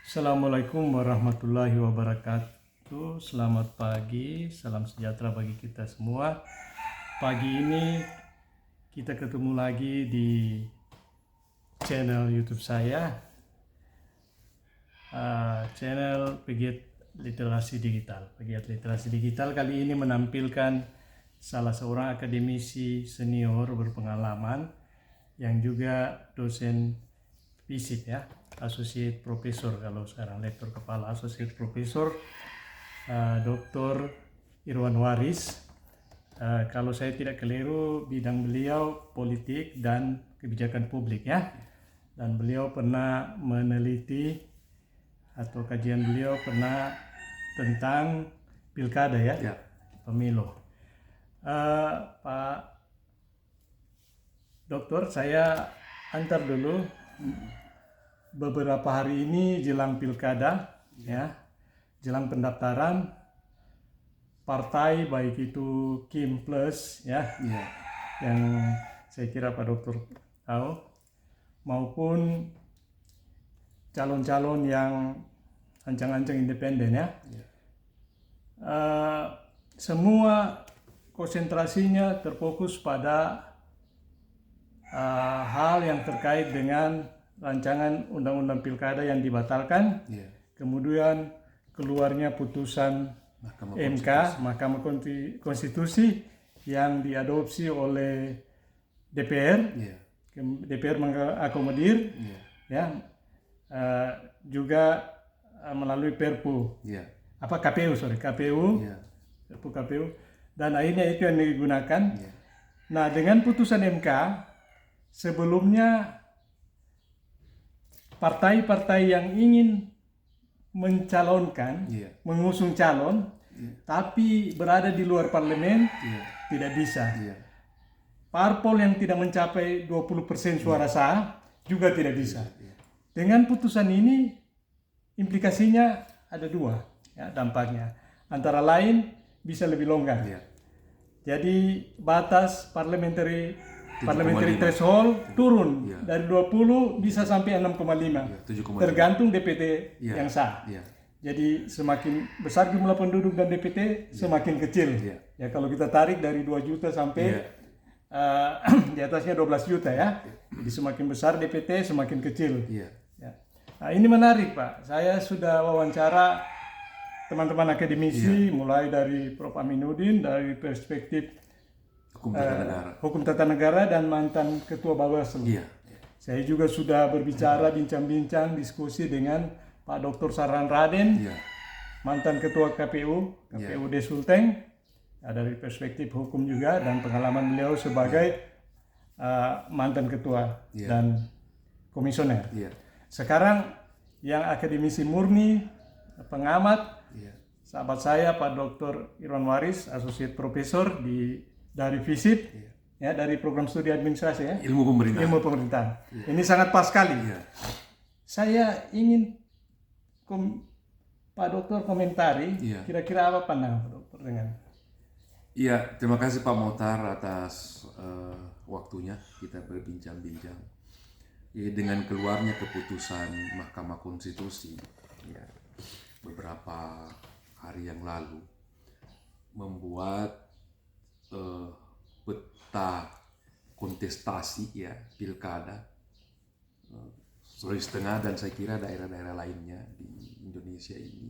Assalamualaikum warahmatullahi wabarakatuh. Selamat pagi, salam sejahtera bagi kita semua. Pagi ini kita ketemu lagi di channel YouTube saya, channel Pegiat Literasi Digital. Pegiat Literasi Digital kali ini menampilkan salah seorang akademisi senior berpengalaman yang juga dosen FISIP ya, Associate Professor kalau sekarang, lektor kepala Associate Professor, Dr. Irwan Waris. Kalau saya tidak keliru bidang beliau politik dan kebijakan publik ya, dan beliau pernah meneliti atau kajian beliau pernah tentang pilkada ya, pemilu. Pak Dokter, saya antar dulu. Beberapa hari ini jelang pilkada ya, jelang pendaftaran partai baik itu Kim Plus ya, yang saya kira Pak Dokter tahu, maupun calon-calon yang ancang-ancang independen ya. Semua konsentrasinya terfokus pada hal yang terkait dengan rancangan undang-undang pilkada yang dibatalkan, kemudian keluarnya putusan MK, Mahkamah Konstitusi yang diadopsi oleh DPR, DPR mengakomodir, ya, juga melalui Perpu, KPU, Perpu KPU, dan akhirnya itu yang digunakan. Nah, dengan putusan MK, sebelumnya partai-partai yang ingin mencalonkan, mengusung calon, tapi berada di luar parlemen, tidak bisa. Parpol yang tidak mencapai 20% suara sah juga tidak bisa. Dengan putusan ini, implikasinya ada dua ya, dampaknya. Antara lain bisa lebih longgar. Jadi batas parliamentary threshold turun dari 20 bisa sampai 6,5 tergantung DPT yang sah. Jadi semakin besar jumlah penduduk dan DPT semakin kecil. Ya kalau kita tarik dari 2 juta sampai di atasnya 12 juta ya. Jadi semakin besar DPT semakin kecil. Nah, ini menarik Pak. Saya sudah wawancara teman-teman akademisi mulai dari Prof. Aminuddin dari perspektif Hukum Tata Negara dan mantan Ketua Bawaslu. Saya juga sudah berbicara, bincang-bincang, diskusi dengan Pak Dr. Sarhan Raden, mantan Ketua KPU De Sulteng, dari perspektif hukum juga dan pengalaman beliau sebagai mantan Ketua dan Komisioner. Sekarang yang akademisi murni, pengamat, sahabat saya Pak Dr. Irwan Waris, Associate Professor dari FISIP, ya, dari program studi administrasi ya, ilmu pemerintahan. Ini sangat pas sekali. Saya ingin Pak Dokter komentari, kira-kira apa pandangan Pak Dokter dengan? Terima kasih Pak Motar atas waktunya kita berbincang-bincang. Dengan keluarnya keputusan Mahkamah Konstitusi beberapa hari yang lalu membuat peta kontestasi pilkada Sulawesi Tengah dan saya kira daerah-daerah lainnya di Indonesia ini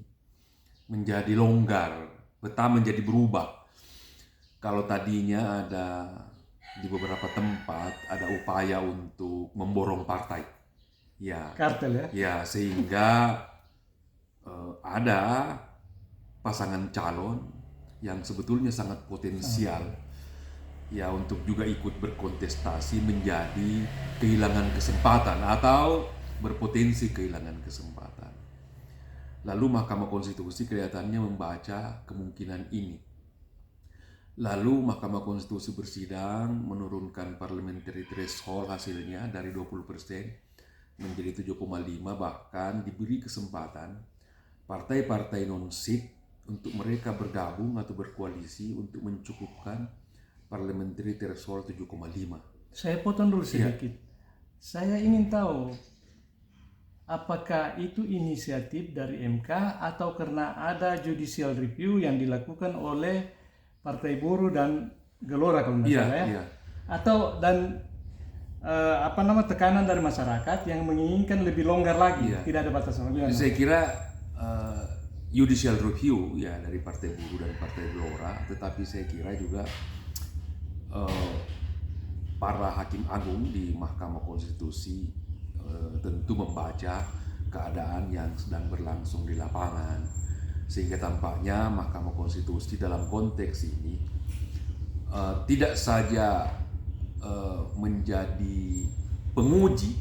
menjadi longgar, peta menjadi berubah. Kalau tadinya ada di beberapa tempat ada upaya untuk memborong partai, kartel sehingga ada pasangan calon yang sebetulnya sangat potensial untuk juga ikut berkontestasi menjadi kehilangan kesempatan atau berpotensi kehilangan kesempatan. Lalu Mahkamah Konstitusi kelihatannya membaca kemungkinan ini. Lalu Mahkamah Konstitusi bersidang menurunkan parliamentary threshold hasilnya dari 20% menjadi 7,5, bahkan diberi kesempatan partai-partai non-SIP untuk mereka bergabung atau berkoalisi untuk mencukupkan parliamentary threshold 7,5. Saya potong dulu sedikit. Saya ingin tahu apakah itu inisiatif dari MK atau karena ada judicial review yang dilakukan oleh Partai Buruh dan Gelora kalau tidak salah ya? Iya. Atau dan tekanan dari masyarakat yang menginginkan lebih longgar lagi, tidak ada batasan. Saya kira judicial review ya dari Partai Buruh dan Partai Gelora, tetapi saya kira juga para hakim agung di Mahkamah Konstitusi tentu membaca keadaan yang sedang berlangsung di lapangan, sehingga tampaknya Mahkamah Konstitusi dalam konteks ini tidak saja menjadi penguji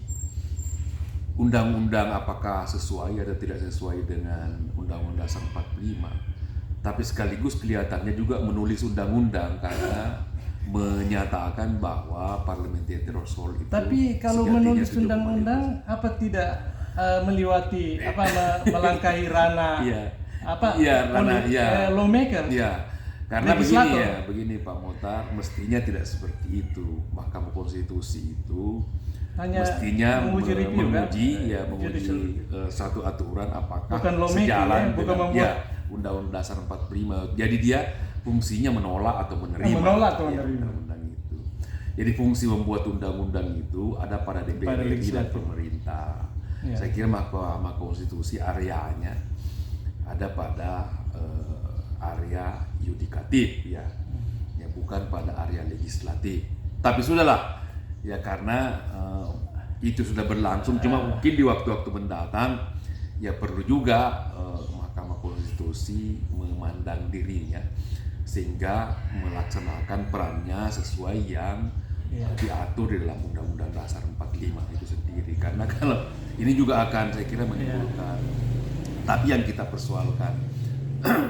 undang-undang apakah sesuai atau tidak sesuai dengan Undang-Undang Dasar 45, tapi sekaligus kelihatannya juga menulis undang-undang karena menyatakan bahwa parliamentary threshold itu. Tapi kalau menulis undang-undang apa tidak melewati melangkahi ranah lawmaker? Karena begini Pak Mokhtar, mestinya tidak seperti itu. Mahkamah Konstitusi itu hanya mestinya menguji satu aturan apakah sejalan dengan Undang-Undang Dasar 45. Jadi dia fungsinya menolak atau menerima undang-undang itu. Jadi fungsi membuat undang-undang itu ada pada DPR dan pemerintah. Saya kira Mahkamah Konstitusi areanya ada pada area yudikatif ya bukan pada area legislatif. Tapi sudahlah ya, karena itu sudah berlangsung, cuma mungkin di waktu-waktu mendatang ya perlu juga Mahkamah Konstitusi memandang dirinya sehingga melaksanakan perannya sesuai yang diatur di dalam Undang-Undang Dasar 45 itu sendiri. Karena kalau ini juga akan saya kira menimbulkan, tapi yang kita persoalkan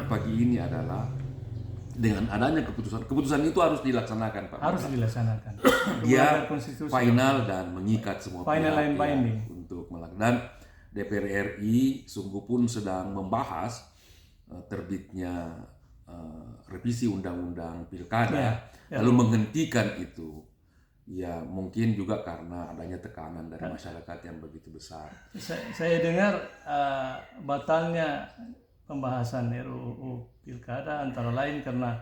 pagi ini adalah dengan adanya keputusan itu harus dilaksanakan Pak. Harus dilaksanakan. Dia final dan mengikat semua pihak untuk melakukan. Dan DPR RI sungguh pun sedang membahas terbitnya revisi Undang-Undang Pilkada, lalu menghentikan itu. Ya mungkin juga karena adanya tekanan dari masyarakat yang begitu besar. Saya dengar batalnya pembahasan RUU Pilkada antara lain karena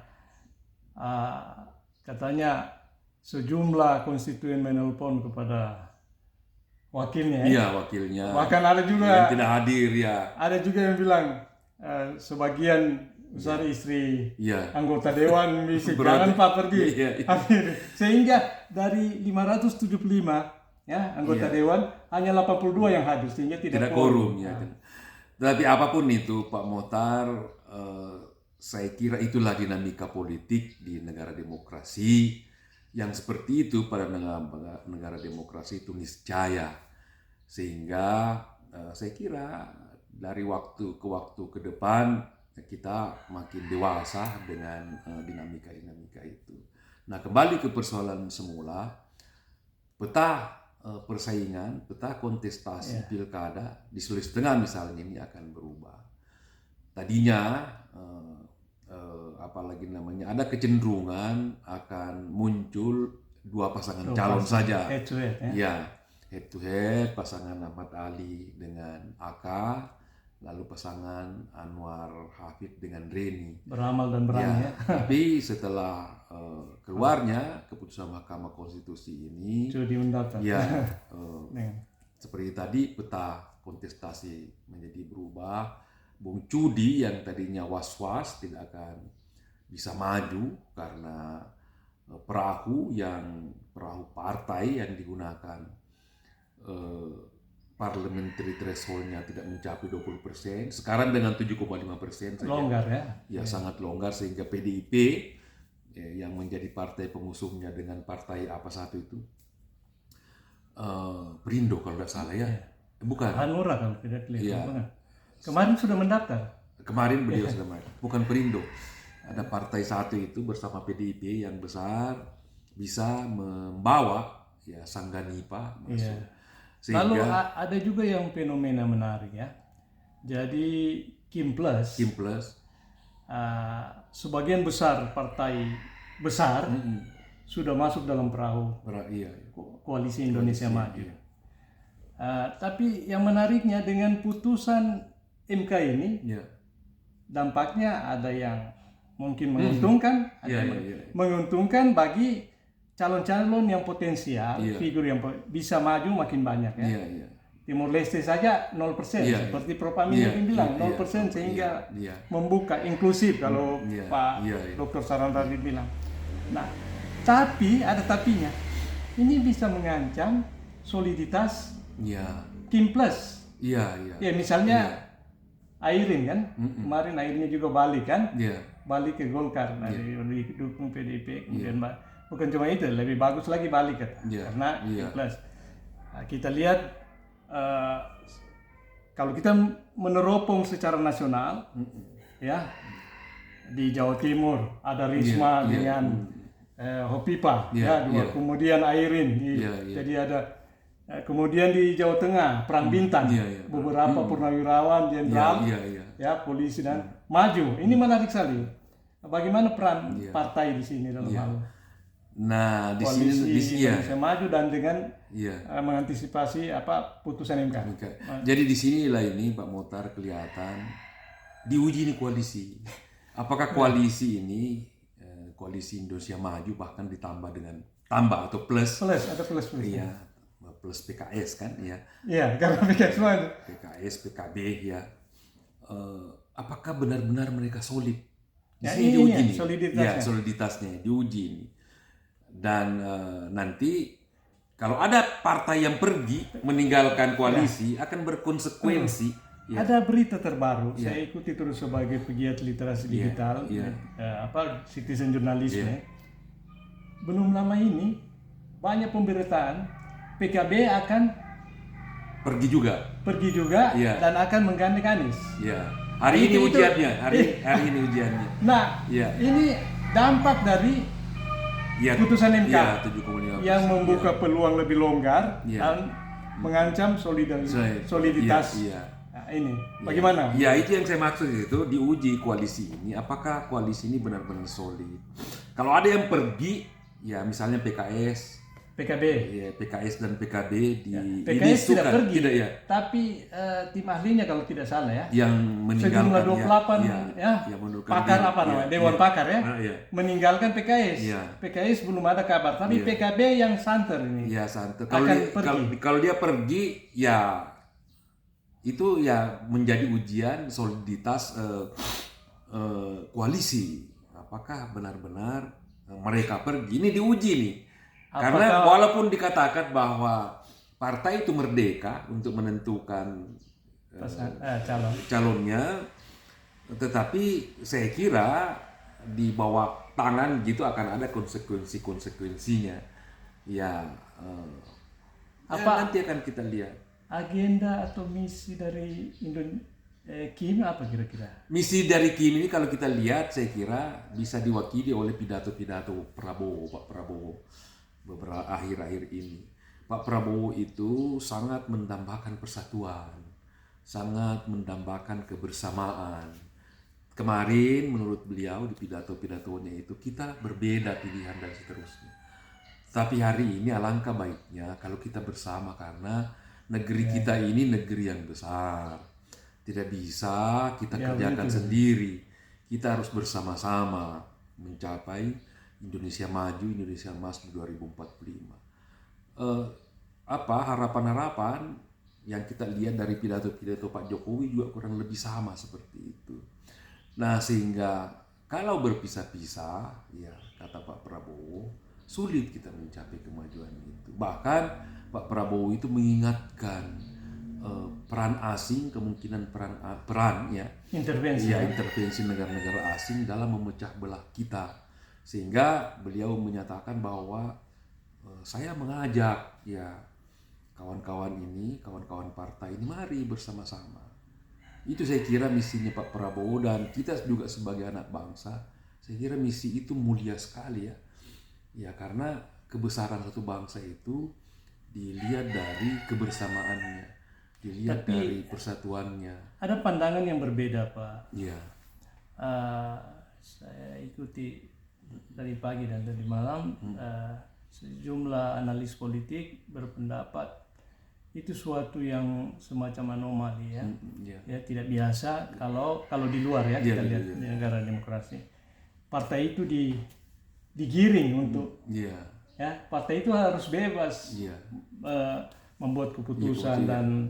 katanya sejumlah konstituen menelpon kepada wakilnya. Iya, wakilnya. Bahkan ada juga yang tidak hadir ya. Ada juga yang bilang sebagian besar istri anggota dewan bisa jangan Pak pergi. Sehingga dari 575 anggota dewan hanya 82 yang hadir sehingga tidak quorum ya. Tapi apapun itu Pak Mokhtar, saya kira itulah dinamika politik di negara demokrasi. Yang seperti itu pada negara demokrasi itu niscaya. Sehingga saya kira dari waktu ke depan kita makin dewasa dengan dinamika itu. Nah, kembali ke persoalan semula, peta persaingan, peta kontestasi pilkada di Sulawesi Tengah misalnya ini akan berubah. Tadinya ada kecenderungan akan muncul dua pasangan calon saja. Head to head, head to head, pasangan Ahmad Ali dengan Aka, lalu pasangan Anwar Hafid dengan Reni. Beramal dan berani Tapi setelah keluarnya keputusan Mahkamah Konstitusi ini, seperti tadi peta kontestasi menjadi berubah. Bung Cudi yang tadinya was-was tidak akan bisa maju karena perahu partai yang digunakan parliamentary threshold-nya tidak mencapai 20%. Sekarang dengan 7,5% saja. Longgar sangat longgar, sehingga PDIP yang menjadi partai pengusungnya dengan partai apa satu itu, Perindo kalau tidak salah bukan. Hanura kalau tidak kelihatan. Kemarin sudah mendaftar. Kemarin beliau sudah mendaftar. Bukan Perindo. Ada partai satu itu bersama PDIP yang besar bisa membawa Sanggunipa masuk. Lalu ada juga yang fenomena menarik Jadi Kim Plus sebagian besar partai besar sudah masuk dalam perahu koalisi Indonesia Maju. Tapi yang menariknya dengan putusan MK ini, dampaknya ada yang mungkin menguntungkan, ada yang menguntungkan bagi calon-calon yang potensial, figur yang bisa maju makin banyak ya. Timur Leste saja 0%, seperti Prof. Amin bilang 0%, sehingga membuka inklusif kalau Pak Dr. Saran tadi bilang. Nah, tapi ada tapinya. Ini bisa mengancam soliditas Kim Plus. Ya misalnya Airin kan, kemarin Airinnya juga balik kan, balik ke Golkar, dari dukung PDIP, kemudian bukan cuma itu, lebih bagus lagi balik karena Kim Plus. Nah, kita lihat kalau kita meneropong secara nasional, ya di Jawa Timur ada Risma dengan Hopipa, kemudian Airin, jadi ada kemudian di Jawa Tengah Perang Bintang, beberapa purnawirawan, jenderal, polisi dan maju. Ini menarik sekali. Bagaimana peran partai di sini dalam hal di koalisi sini Indonesia Maju dan dengan mengantisipasi putusan MK. Jadi di sinilah ini Pak Mokhtar kelihatan diuji nih koalisi. Apakah koalisi ini koalisi Indonesia Maju bahkan ditambah dengan atau plus plus PKS kan karena PKS maju. PKS, PKB apakah benar-benar mereka solid? Di sini diuji nih. Soliditasnya diuji nih. Dan nanti kalau ada partai yang pergi meninggalkan koalisi akan berkonsekuensi. Ada berita terbaru, saya ikuti terus sebagai pegiat literasi digital, citizen journalisme. Belum lama ini banyak pemberitaan PKB akan pergi juga dan akan menggandeng Anies. Hari ini ujiannya. Nah, ini dampak dari putusan MK yang membuka peluang lebih longgar dan mengancam soliditas. Nah, ini bagaimana? Itu yang saya maksud, itu diuji koalisi ini. Apakah koalisi ini benar-benar solid? Kalau ada yang pergi, misalnya PKS, PKS dan PKB PKS tidak pergi, tapi tim ahlinya kalau tidak salah yang meninggalkan sejumlah 28 pakar Dewan Pakar meninggalkan PKS. PKS belum ada kabar, tapi PKB yang santer ini santer. Pergi. Kalau dia pergi itu menjadi ujian soliditas koalisi. Apakah benar-benar mereka pergi? Ini diuji nih. Karena walaupun dikatakan bahwa partai itu merdeka untuk menentukan calonnya, tetapi saya kira di bawah tangan gitu akan ada konsekuensinya. Nanti akan kita lihat. Agenda atau misi dari Kim apa kira-kira? Misi dari Kim ini kalau kita lihat, saya kira bisa diwakili oleh pidato-pidato Pak Prabowo. Beberapa akhir-akhir ini Pak Prabowo itu sangat mendambakan persatuan, sangat mendambakan kebersamaan. Kemarin menurut beliau di pidato-pidatonya itu kita berbeda pilihan dan seterusnya. Tapi hari ini alangkah baiknya kalau kita bersama, karena negeri kita ini negeri yang besar. Tidak bisa kita kerjakan sendiri. Kita harus bersama-sama mencapai Indonesia Maju, Indonesia Emas 2045. Harapan-harapan yang kita lihat dari pidato-pidato Pak Jokowi juga kurang lebih sama seperti itu. Nah, sehingga kalau berpisah-pisah, kata Pak Prabowo, sulit kita mencapai kemajuan itu. Bahkan Pak Prabowo itu mengingatkan peran asing, kemungkinan peran intervensi negara-negara asing dalam memecah belah kita. Sehingga beliau menyatakan bahwa saya mengajak kawan-kawan partai ini, mari bersama-sama. Itu saya kira misinya Pak Prabowo, dan kita juga sebagai anak bangsa, saya kira misi itu mulia sekali karena kebesaran satu bangsa itu dilihat dari kebersamaannya, dilihat dari persatuannya. Ada pandangan yang berbeda, Pak. Saya ikuti dari pagi dan dari malam, sejumlah analis politik berpendapat itu suatu yang semacam anomali ya. Ya. Ya tidak biasa kalau di luar ya kita lihat di negara demokrasi. Partai itu digiring untuk ya partai itu harus bebas membuat keputusan dan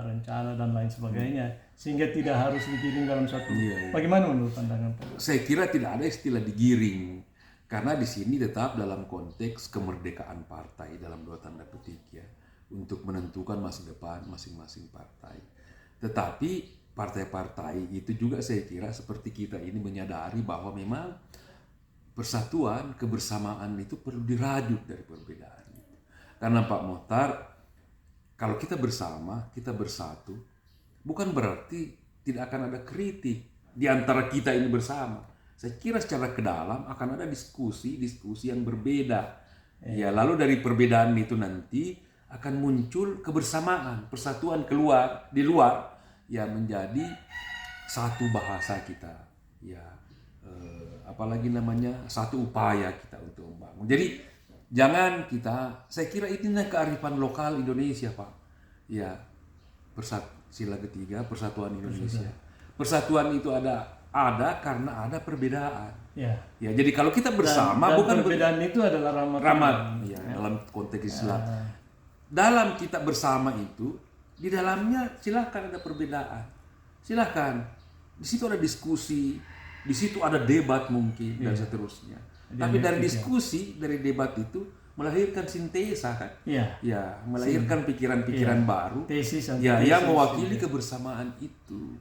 rencana dan lain sebagainya, sehingga tidak harus digiring dalam satu. Bagaimana menurut pandangan Pak? Saya kira tidak ada istilah digiring, karena di sini tetap dalam konteks kemerdekaan partai dalam 2 tanda petik ya, untuk menentukan masa depan masing-masing partai. Tetapi partai-partai itu juga saya kira seperti kita ini menyadari bahwa memang persatuan, kebersamaan itu perlu dirajut dari perbedaan. Karena Pak Mokhtar, kalau kita bersama, kita bersatu, bukan berarti tidak akan ada kritik di antara kita ini bersama. Saya kira secara ke dalam akan ada diskusi yang berbeda. Ya, lalu dari perbedaan itu nanti akan muncul kebersamaan, persatuan di luar ya, menjadi satu bahasa kita. Ya, apalagi namanya satu upaya kita untuk membangun. Jadi jangan saya kira ini kearifan lokal Indonesia Pak. Ya, sila ketiga persatuan Indonesia. Persatuan itu ada karena ada perbedaan. Ya, jadi kalau kita bersama dan bukan perbedaan itu adalah rahmat. Ya, dalam konteks Islam. Dalam kita bersama itu, di dalamnya silakan ada perbedaan. Silakan. Di situ ada diskusi, di situ ada debat mungkin dan seterusnya. Tapi dari diskusi, dari debat itu melahirkan sintesa kan? Ya, melahirkan pikiran-pikiran baru. Tesis yang mewakili kebersamaan itu.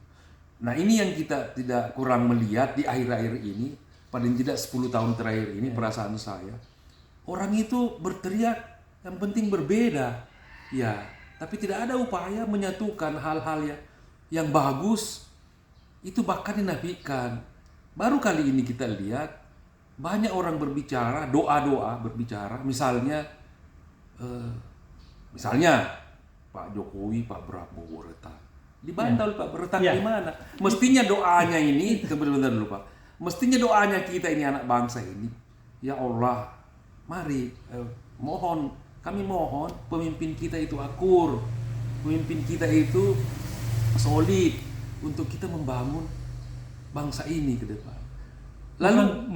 Nah, ini yang kita tidak kurang melihat di akhir-akhir ini, paling tidak 10 tahun terakhir ini perasaan saya. Orang itu berteriak yang penting berbeda. Ya, tapi tidak ada upaya menyatukan hal-hal yang bagus itu bahkan dinafikan. Baru kali ini kita lihat banyak orang berbicara, doa-doa berbicara, misalnya Pak Jokowi, Pak Prabowo retak. Dibantah oleh Pak retak di mana? Mestinya doanya ini, sebentar dulu Pak. Mestinya doanya kita ini anak bangsa ini, ya Allah, mari kami mohon pemimpin kita itu akur, pemimpin kita itu solid untuk kita membangun bangsa ini ke depan. Lalu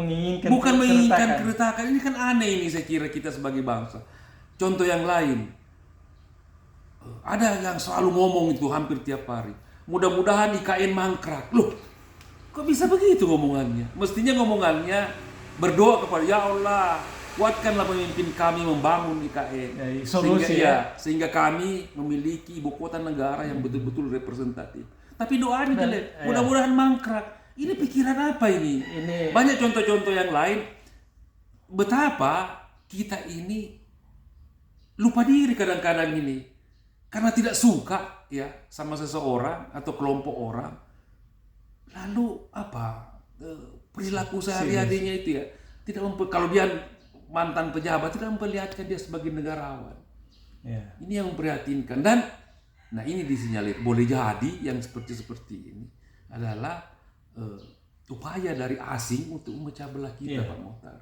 bukan menginginkan keretakan. Ini kan aneh ini saya kira kita sebagai bangsa. Contoh yang lain, ada yang selalu ngomong itu hampir tiap hari, mudah-mudahan IKN mangkrak. Loh, kok bisa begitu ngomongannya? Mestinya ngomongannya berdoa kepada ya Allah, kuatkanlah pemimpin kami membangun IKN sehingga kami memiliki ibu kota negara yang betul-betul representatif. Tapi doanya jelek, mudah-mudahan mangkrak. Ini pikiran apa ini? Banyak contoh-contoh yang lain. Betapa kita ini lupa diri kadang-kadang ini. Karena tidak suka ya sama seseorang atau kelompok orang. Lalu perilaku sehari-harinya itu ya. Kalau dia mantan pejabat tidak memperlihatkan dia sebagai negarawan. Ini yang memprihatinkan. Dan ini disinyalir boleh jadi yang seperti ini adalah upaya dari asing untuk memecah belah kita Pak Mokhtar.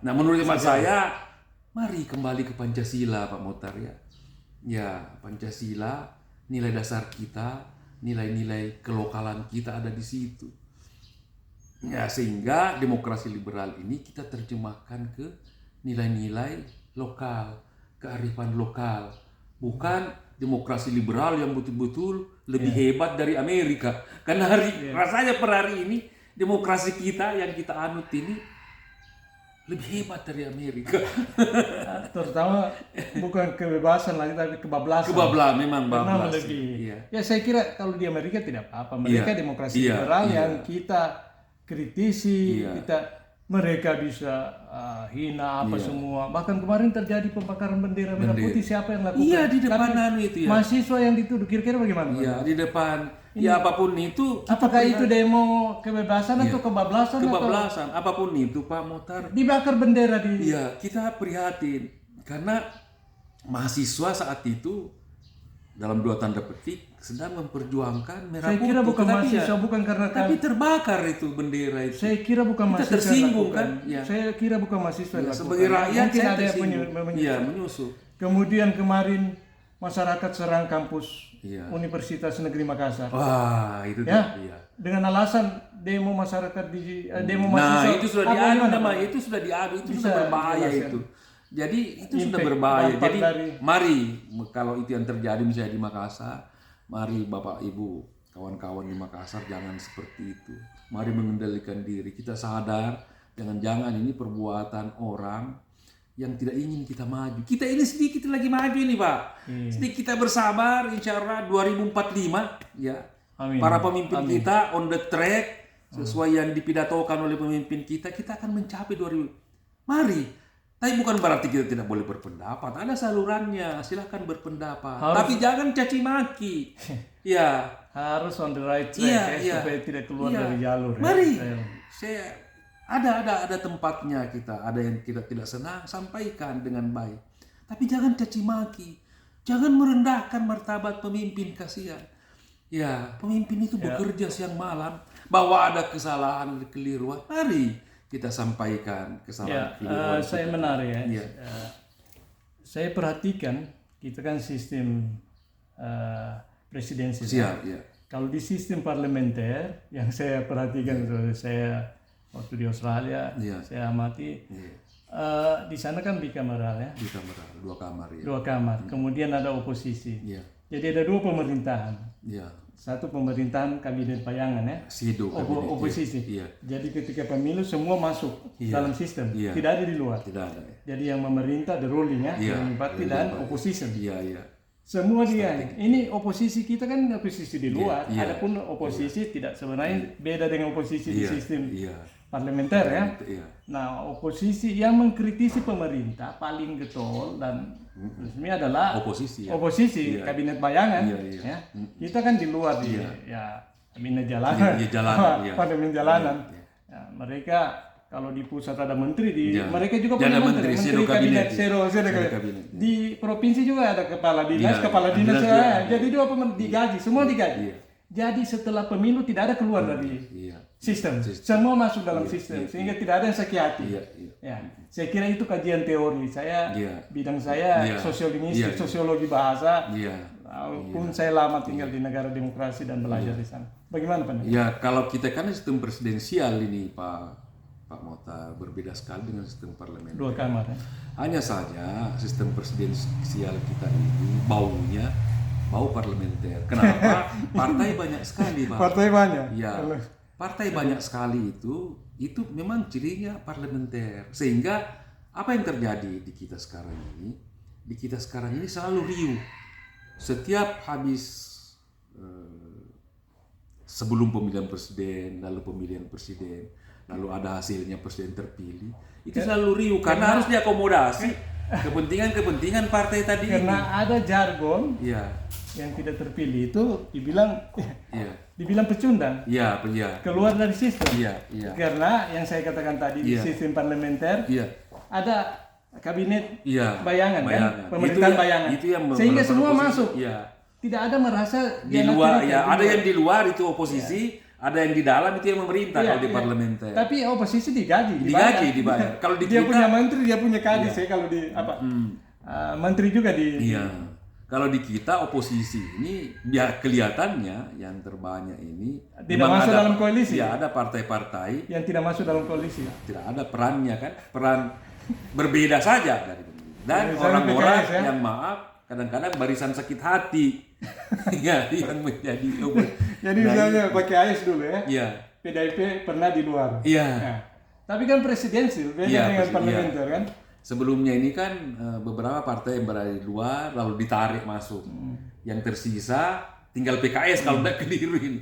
Nah, menurut hemat saya, mari kembali ke Pancasila Pak Mokhtar ya. Ya, Pancasila, nilai dasar kita, nilai-nilai kelokalan kita ada di situ. Ya, sehingga demokrasi liberal ini kita terjemahkan ke nilai-nilai lokal, kearifan lokal. Bukan demokrasi liberal yang betul-betul lebih hebat dari Amerika. Karena rasanya per hari ini demokrasi kita yang kita anut ini lebih hebat dari Amerika. Terutama bukan kebebasan lagi tapi kebablasan. Memang bablas. Ya saya kira kalau di Amerika tidak apa-apa. Mereka demokrasi liberal yang kita kritisi, mereka bisa hina semua. Bahkan kemarin terjadi pembakaran bendera merah putih, siapa yang lakukan? Iya, di depan mahasiswa yang dituduh, kira-kira bagaimana? Iya, di depan. Ya apapun itu. Apakah itu demo kebebasan atau kebablasan? Kebablasan, apapun itu Pak Mokhtar. Dibakar bendera di. Iya, kita prihatin karena mahasiswa saat itu dalam 2 tanda petik sedang memperjuangkan merah putih. Saya kira bukan mahasiswa, bukan karena tapi terbakar itu bendera itu. Saya kira bukan mahasiswa. Kita tersinggung kan? Saya kira bukan mahasiswa. Sebagai rakyat mungkin saya ada yang menyusup. Kemudian kemarin masyarakat serang kampus Iya. Universitas Negeri Makassar. Wah, itu Ya, iya. dengan alasan demo masyarakat di demo Nah, mahasiswa. itu sudah Apa diadu gimana, nama, Pak? itu sudah diadu, itu Bisa sudah berbahaya dijelaskan? itu. Jadi itu sudah Impact, berbahaya. dampak Jadi dari- mari kalau itu yang terjadi misalnya di Makassar, mari Bapak Ibu, kawan-kawan di Makassar jangan seperti itu. Mari mengendalikan diri. Kita sadar jangan-jangan ini perbuatan orang yang tidak ingin kita maju. Kita ini sedikit lagi maju ini, Pak. Sedikit kita bersabar, insya Allah 2045 ya. Amin. Para pemimpin kita on the track sesuai yang dipidatokan oleh pemimpin kita akan mencapai 2000. Mari. Tapi bukan berarti kita tidak boleh berpendapat. Ada salurannya, silahkan berpendapat. Tapi jangan caci maki. Ya, Harus on the right track supaya tidak keluar dari jalur. Mari. Ya. Saya ada tempatnya kita. Ada yang kita tidak senang, sampaikan dengan baik. Tapi jangan caci maki. Jangan merendahkan martabat pemimpin, kasihan. Ya, pemimpin itu bekerja siang malam. Bahwa ada kesalahan, kekeliruan, mari kita sampaikan kesalahan, kekeliruan. Saya menarik ya. Iya. Saya perhatikan kita kan sistem presidensial. Siap, ya. Kalau di sistem parlementer yang saya perhatikan, saya waktu di Australia, Iya. saya amati. Iya. Di sana kan bicameral ya, Di kamar, 2 kamar ya. 2 kamar. Kemudian ada oposisi. Iya. Jadi ada 2 pemerintahan. Iya. Satu pemerintahan kabinet bayangan ya, Sido kabinet. oposisi. Iya. Jadi ketika pemilu semua masuk dalam sistem, Iya. tidak ada di luar. Tidak ada ya. Jadi yang memerintah the ruling ya, Iya. ruling party dan opposition. Iya, iya. Semua dia. Ini oposisi kita kan oposisi di luar. Iya. Adapun oposisi tidak sebenarnya beda dengan oposisi di Iya. sistem Iya. parlementer ya. Iya. Nah, oposisi yang mengkritisi pemerintah paling getol dan resmi adalah Oposisi ya. oposisi, Iya. kabinet bayangan. Iya, iya. Ya. Kita kan di luar di ya kabinet jalanan. Iya, jalanan, iya. Parlemen jalanan. Iya. Ya, mereka kalau di pusat ada menteri, di Iya. mereka juga Ada punya menteri, menteri shadow kabinet, kabinet, shadow shadow kabinet. kabinet. Di provinsi juga ada kepala dinas, Iya, kepala ada dinas. juga. Jadi 2 digaji, semua digaji. Iya. Jadi setelah pemilu tidak ada keluar dari Iya. sistem. Semua masuk dalam Iya, sistem iya, sehingga tidak ada yang sakit hati. Iya, iya. Ya, saya kira itu kajian teori. Saya Iya. bidang saya Iya. sosiolinguistik, Iya. sosiologi bahasa. Iya. Walaupun saya lama tinggal di negara demokrasi dan belajar di sana. Bagaimana Pak? Ya, kalau kita kan sistem presidensial ini Pak Mota berbeda sekali dengan sistem parlemen. 2 kamar ya. Hanya saja sistem presidensial kita ini baunya bau parlementer. Kenapa? Partai banyak sekali, Pak. Partai banyak. Ya, partai banyak sekali itu memang cirinya parlementer. Sehingga apa yang terjadi di kita sekarang ini? Di kita sekarang ini selalu riuh. Setiap habis sebelum pemilihan presiden, lalu pemilihan presiden, lalu ada hasilnya presiden terpilih, itu selalu riuh karena harus diakomodasi kepentingan partai tadi. Karena ada jargon Iya, yang tidak terpilih itu dibilang iya, dibilang pecundang, iya, iya, keluar dari sistem. iya, iya, Karena yang saya katakan tadi di Iya. sistem parlementer iya, ada kabinet iya. bayangan kan, pemerintahan Itu bayangan. itu yang Sehingga beberapa semua oposisi. masuk. Iya. Tidak ada merasa Di luar ya, ada yang di luar itu oposisi, ada yang di dalam itu yang memerintah kalau di parlementer. Tapi oposisi digaji, Dibayar. Kalau di dia kita punya menteri, dia punya kadis ya kalau di apa? Menteri juga di iya. Kalau di kita oposisi ini ya kelihatannya yang terbanyak ini Tidak memang masuk ada, dalam koalisi. Ya, ada partai-partai yang tidak masuk dalam koalisi. tidak ada perannya kan, peran berbeda saja dari dan Misalnya orang-orang PKS, ya? yang maaf kadang-kadang barisan sakit hati ya yang menjadi Jadi misalnya pakai AS dulu ya. Iya. PDIP pernah di luar. Iya. Nah, tapi kan presidensial beda Iya, dengan parlementer kan. Sebelumnya ini kan beberapa partai yang berada di luar lalu ditarik masuk. Yang tersisa tinggal PKS kalau tidak keliru ini.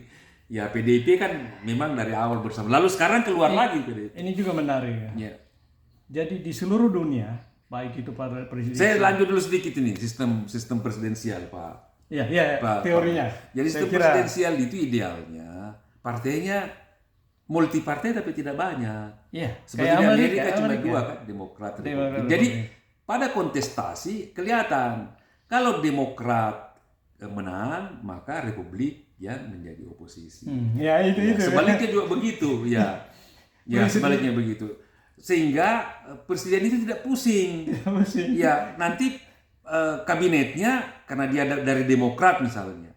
Ya PDIP kan memang dari awal bersama. Lalu sekarang keluar lagi PDIP. Ini juga menarik ya. Ya. Jadi di seluruh dunia, baik itu para presiden. Saya lanjut dulu sedikit ini sistem presidensial, Pak. Iya, teorinya. Jadi sistem presidensial itu idealnya partainya multi partai tapi tidak banyak. Iya. Seperti di Amerika cuma 2 kan, Demokrat, Republik. Jadi pada kontestasi kelihatan kalau Demokrat menang maka Republik yang menjadi oposisi. Ya itu. Sebaliknya juga begitu, ya. Ya sebaliknya begitu. Sehingga presiden itu tidak pusing. Ya nanti kabinetnya karena dia dari Demokrat misalnya,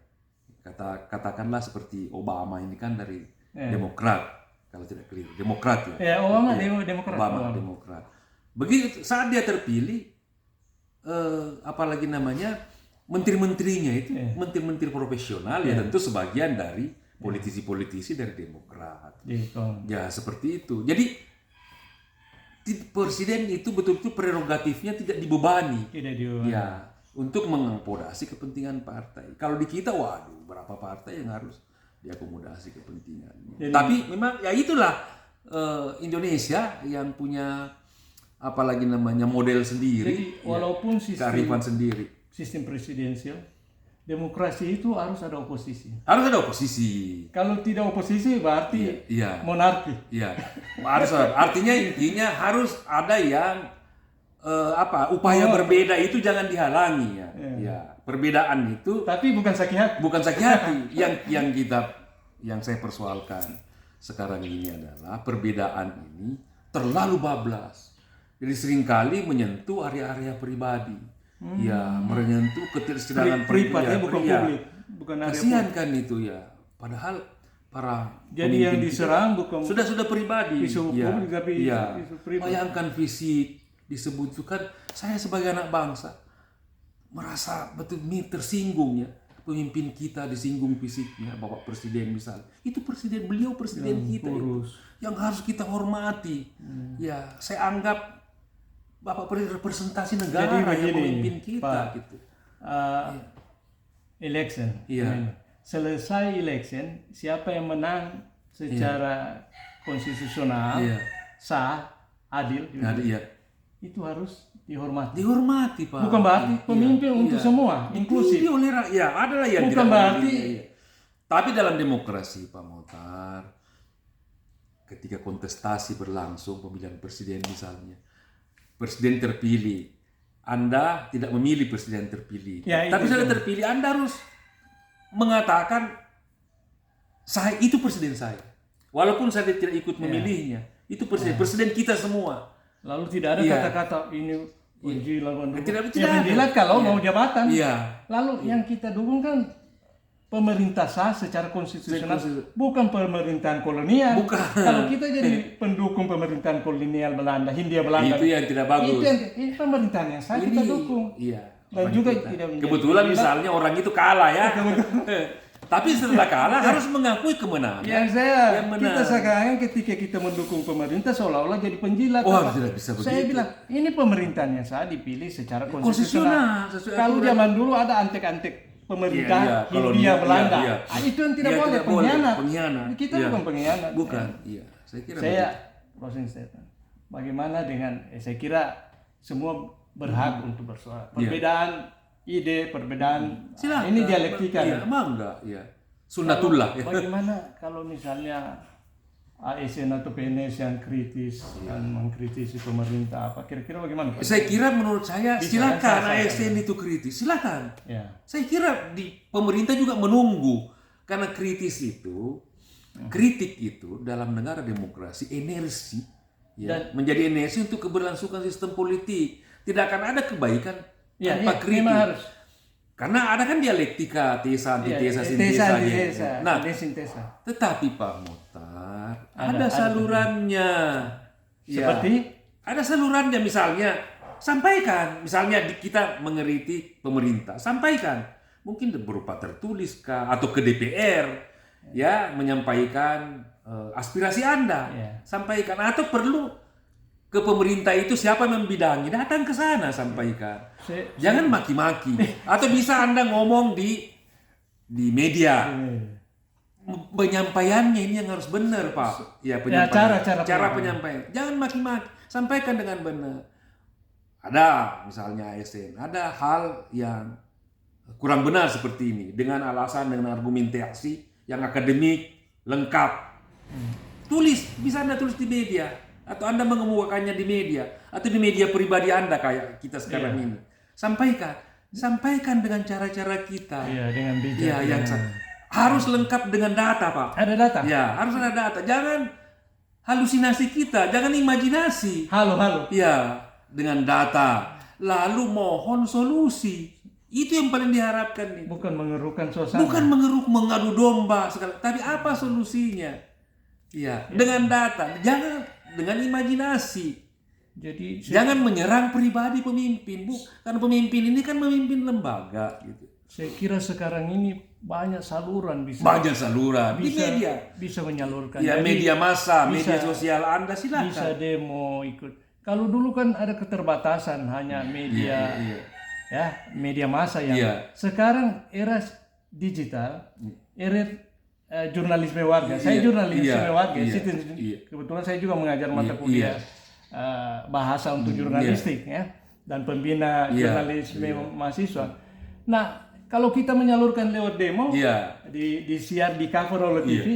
katakanlah seperti Obama ini kan dari Demokrat, kalau tidak keliru Demokrat ya. Obama Demokrat. Obama Demokrat. Begitu saat dia terpilih, apalagi namanya menteri-menterinya itu menteri-menteri profesional ya tentu sebagian dari politisi-politisi dari Demokrat. Ya seperti itu. Jadi presiden itu betul-betul prerogatifnya tidak dibebani. Ya, untuk mengakomodasi kepentingan partai. Kalau di kita, waduh, berapa partai yang harus diakomodasi kepentingannya. Tapi memang ya itulah Indonesia yang punya apalagi namanya model sendiri. Jadi walaupun kearifan sendiri. Sistem presidensial, demokrasi itu harus ada oposisi. Harus ada oposisi. Kalau tidak oposisi berarti monarki. Iya. Harus. Artinya intinya harus ada yang upaya berbeda itu jangan dihalangi ya. Ya. Perbedaan itu. Tapi bukan sakit hati. Bukan sakit hati. yang saya persoalkan sekarang ini adalah perbedaan ini terlalu bablas. Jadi seringkali menyentuh area-area pribadi. Ya, menyentuh keterisiran pribadi bukan publik. Bukan kasihan kan itu ya. Padahal para jadi yang diserang bukan sudah pribadi. Isu publik tapi isu pribadi. Bayangkan visi disebut itu kan, saya sebagai anak bangsa merasa betul tersinggung ya. Pemimpin kita disinggung fisiknya, Bapak Presiden misalnya. Itu beliau presiden kita itu, yang harus kita hormati. Ya, saya anggap Bapak representasi negara yang memimpin kita Pak, gitu. Election. Selesai election, siapa yang menang secara konstitusional, sah, adil, itu harus dihormati. Dihormati, Pak. Bukan berarti pemimpin untuk semua, inklusif. Itu oleh rakyat, adalah yang bukan berarti. Tapi dalam demokrasi, Pak Mokhtar, ketika kontestasi berlangsung pemilihan presiden misalnya, presiden terpilih, Anda tidak memilih presiden terpilih, tapi sudah terpilih, Anda harus mengatakan saya itu presiden saya, walaupun saya tidak ikut memilihnya, itu presiden kita semua. Lalu tidak ada kata-kata ini penjilat, tidak penjilat kalau mau jabatan. Lalu yang kita dukung kan pemerintah sah secara konstitusional, bukan pemerintahan kolonial. Bukan. Kalau kita jadi pendukung pemerintahan kolonial Belanda, Hindia Belanda, itu yang tidak bagus. Itu pemerintahan yang sah kita dukung. Dan juga tidak kebetulan misalnya orang itu kalah ya. Tapi setelah kalah harus mengakui kemenangan. Kita sekarang ketika kita mendukung pemerintah seolah-olah jadi penjilat. Tidak bisa begitu. Saya bilang ini pemerintahan yang sah dipilih secara konstitusional. Kalau zaman dulu ada antek-antek pemerintah Hindia Belanda, itu yang tidak boleh, pengkhianat. Kita bukan pengkhianat. Bukan. Saya closing statement. Bagaimana dengan saya kira semua berhak untuk bersuara. Perbedaan ide, perbedaan ini dialektika. Enggak, sunnatullah. Bagaimana kalau misalnya ASN atau PNS yang kritis dan mengkritisi pemerintah, apa kira-kira bagaimana? Saya kira menurut saya silakan ASN itu kritis, silakan. Saya kira di pemerintah juga menunggu, karena kritik itu dalam negara demokrasi energi, menjadi energi untuk keberlangsungan sistem politik. Tidak akan ada kebaikan tanpa kritik. Karena ada kan dialektika, tesa, antitesa, sintesa. Nah, tetapi Pak Mokhtar, ada salurannya. Seperti? Ada salurannya, misalnya sampaikan. Misalnya kita mengkritik pemerintah, sampaikan. Mungkin berupa tertulis atau ke DPR, menyampaikan aspirasi Anda. Sampaikan. Atau perlu ke pemerintah itu siapa yang membidangi, datang ke sana sampaikan. Jangan maki-maki. Atau bisa Anda ngomong di media. Penyampaiannya ini yang harus benar, Pak. Cara penyampaian. Jangan maki-maki. Sampaikan dengan benar. Ada misalnya ASN, ada hal yang kurang benar seperti ini dengan alasan, dengan argumentasi yang akademik lengkap. Bisa Anda tulis di media. Atau Anda mengemukakannya di media, atau di media pribadi Anda kayak kita sekarang ini. Sampaikan dengan cara-cara kita. Dengan bijak. Harus lengkap dengan data, Pak. Ada data? Harus ada data. Jangan halusinasi kita, jangan imajinasi. Halo. Dengan data. lalu mohon solusi. Itu yang paling diharapkan nih. Bukan mengerukan suasana. Bukan mengadu domba sekali, tapi apa solusinya? Ya, dengan data, jangan dengan imajinasi. Jadi jangan menyerang pribadi pemimpin, karena pemimpin ini kan memimpin lembaga gitu. Saya kira sekarang ini banyak saluran di media bisa menyalurkan. Ya, media massa, media sosial Anda silakan. Bisa demo ikut. Kalau dulu kan ada keterbatasan hanya media ya, media massa yang sekarang era digital, era jurnalisme warga. Saya jurnalisme warga, kebetulan saya juga mengajar mata kuliah bahasa untuk jurnalistik ya, dan pembina jurnalisme mahasiswa. Nah, kalau kita menyalurkan lewat demo, disiar di cover oleh TV,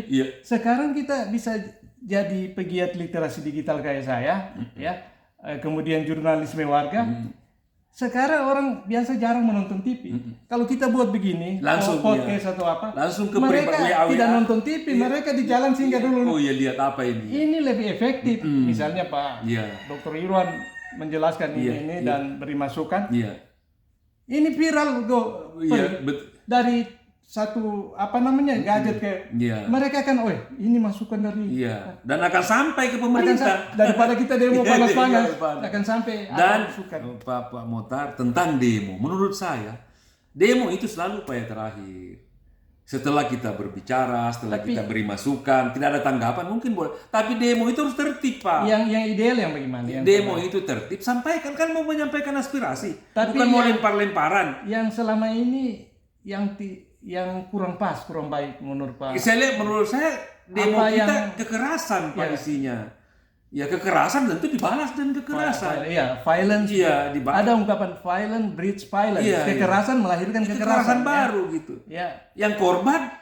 sekarang kita bisa jadi pegiat literasi digital kayak saya, ya, kemudian jurnalisme warga. Sekarang orang biasa jarang menonton TV. Kalau kita buat begini, langsung podcast atau apa, langsung ke mereka tidak nonton TV, mereka di jalan singgah dulu. Oh ya, lihat apa ini? Ini lebih efektif. Misalnya Pak Dr. Irwan menjelaskan ini dan beri masukan. Ini viral kok. Dari satu gadget ke mereka kan, ini masukan dari dan akan sampai ke pemerintah. Daripada kita demo panas-panas akan sampai. Dan Pak Motar, tentang demo, menurut saya demo itu selalu upaya terakhir. Setelah kita berbicara, kita beri masukan, tidak ada tanggapan, mungkin boleh. Tapi demo itu harus tertib, Pak. Yang ideal yang bagaimana? Demo itu tertib, sampaikan, kan mau menyampaikan aspirasi, bukan mau lempar-lemparan. Yang selama ini yang kurang baik menurut Pak. Menurut saya demo kita kekerasan, Pak, isinya. Ya, kekerasan tentu dibalas dengan kekerasan. Violence. Ada ungkapan violence breeds violence. Kekerasan melahirkan kekerasan baru gitu. Yang korban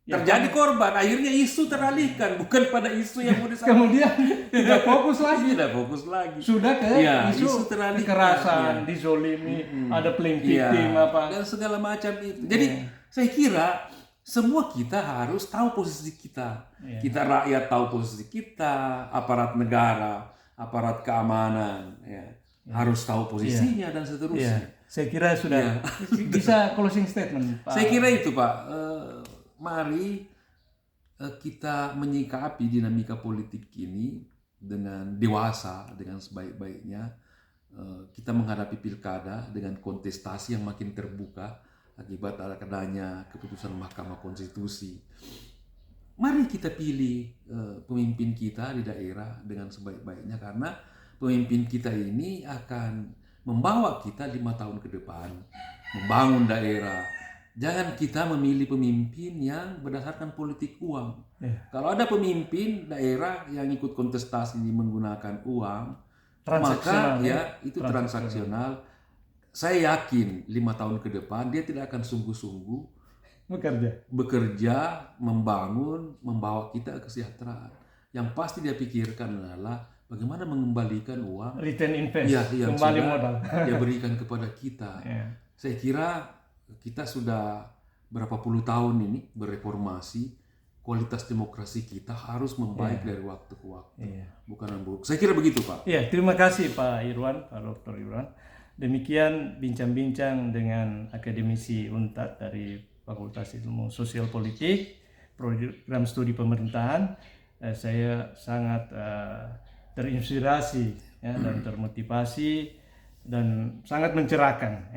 terjadi korban, akhirnya isu teralihkan bukan pada isu yang mau disampaikan. Kemudian tidak fokus lagi. Sudah ke isu kekerasan, dizolimi, ada playing victim apa dan segala macam itu. Jadi saya kira semua kita harus tahu posisi kita. Kita rakyat tahu posisi kita, aparat negara, aparat keamanan, harus tahu posisinya dan seterusnya. Saya kira sudah bisa closing statement, Pak. Saya kira itu, Pak. Mari kita menyikapi dinamika politik ini dengan dewasa, dengan sebaik-baiknya. Kita menghadapi pilkada dengan kontestasi yang makin terbuka akibat adanya keputusan Mahkamah Konstitusi. Mari kita pilih pemimpin kita di daerah dengan sebaik-baiknya, karena pemimpin kita ini akan membawa kita 5 tahun ke depan, membangun daerah. Jangan kita memilih pemimpin yang berdasarkan politik uang. Kalau ada pemimpin daerah yang ikut kontestasi menggunakan uang, maka itu transaksional. Saya yakin 5 tahun ke depan dia tidak akan sungguh-sungguh bekerja, membangun, membawa kita ke kesejahteraan. Yang pasti dia pikirkan adalah bagaimana mengembalikan uang, return invest, yang kembali modal, dia berikan kepada kita. Saya kira kita sudah berapa puluh tahun ini bereformasi, kualitas demokrasi kita harus membaik dari waktu ke waktu, bukan memburuk. Saya kira begitu, Pak. Terima kasih Pak Irwan, Pak Dr. Irwan. Demikian bincang-bincang dengan akademisi UNTAD dari Fakultas Ilmu Sosial Politik, program studi pemerintahan. Saya sangat terinspirasi dan termotivasi dan sangat mencerahkan.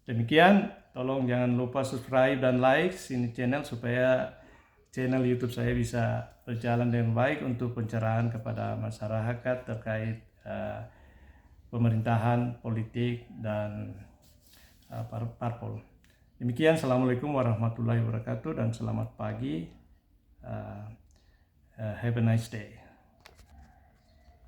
Demikian, tolong jangan lupa subscribe dan like ini channel supaya channel YouTube saya bisa berjalan dengan baik untuk pencerahan kepada masyarakat terkait pemerintahan, politik, dan parpol. Demikian, Assalamualaikum warahmatullahi wabarakatuh dan selamat pagi. Have a nice day.